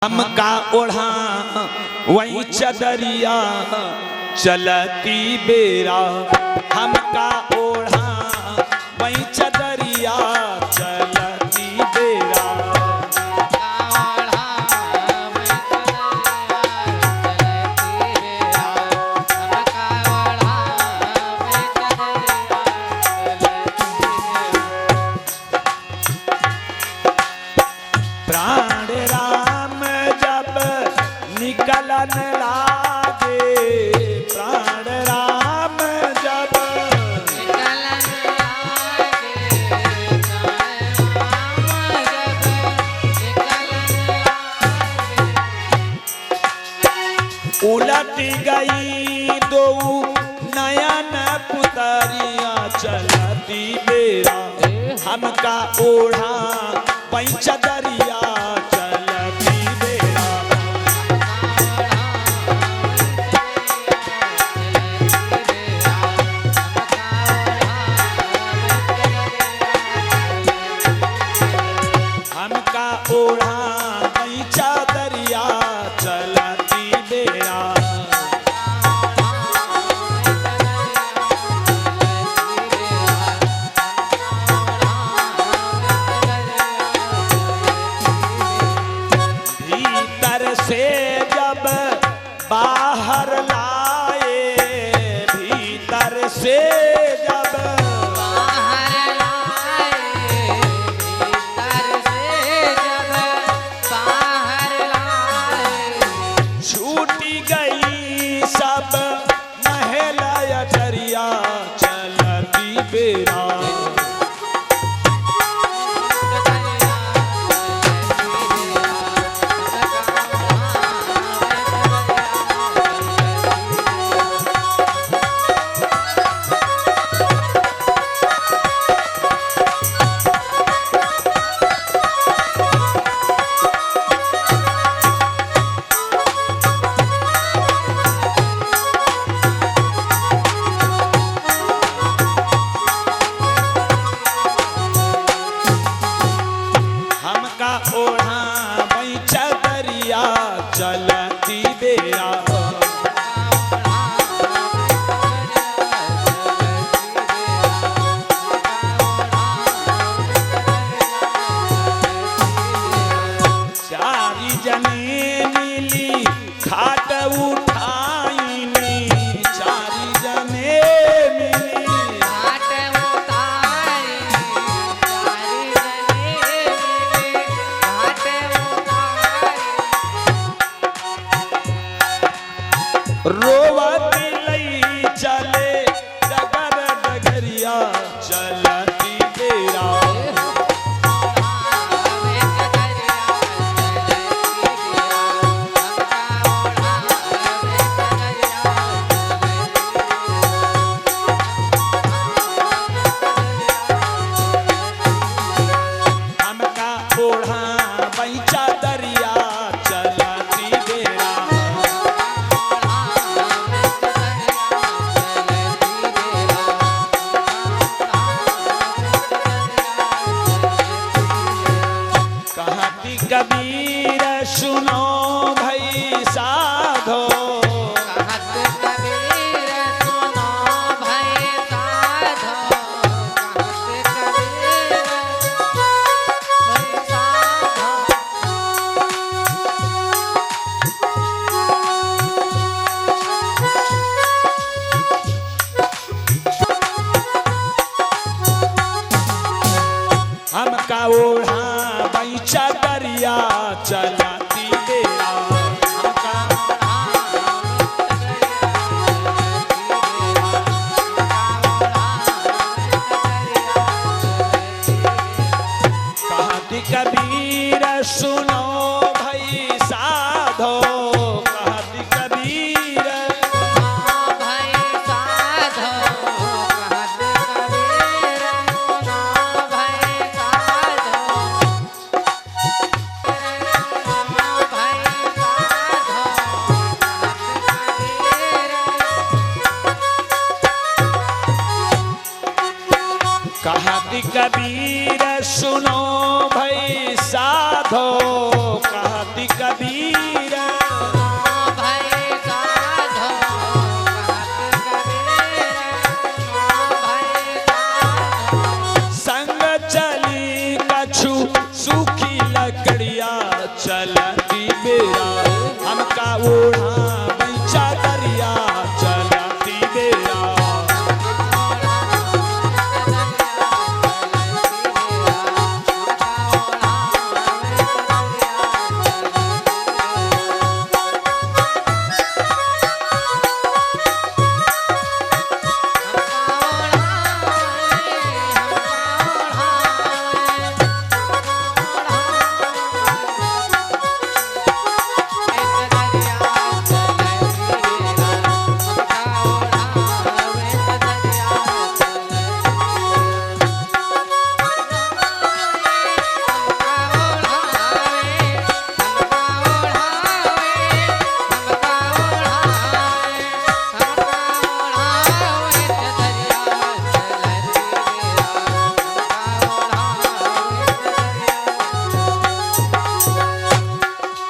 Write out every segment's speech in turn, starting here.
हमका ओढ़ा वही चदरिया चलती बेरा। हमका ओढ़ा वही चदरिया चलती बेरा। प्राण राम जब निकलन लागे, प्राण राम जब निकलन लागे, उलट गई दो नयन पुतरिया चलती बेरा। हमका ओढ़ा वही चदरिया चलती बेरा। हमका ओढ़ा वही चदरिया चलती बेरा। से जब बाहर लाए, भीतर से जब बाहर लाए, भीतर से जब बाहर लाए, छूटी गई सब महला अटरिया चलती बेरा। हमका ओढ़ा वही चदरिया चलती बेरा। चारी जने मिली खाट उठाईनी, चारी जने मिली खाट उठाईनी, चारी जने मिली खाट उठाईनी। रोवती लई चले डगर डगरिया चलती बेरा। हमका ओढ़ा वही चदरिया चलती बेरा। कहती कबीर सुनो भई साधो, कहत कबीर सुनो भई साधो, कहत कबीर भई साधो। हमका ओढ़ा वही चदरिया चलती बेरा। चलती बेरा हमका ओढ़ा बैचा दरिया चलती बेरा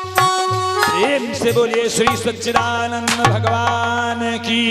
प्रेम से बोलिए श्री सच्चिदानंद भगवान की।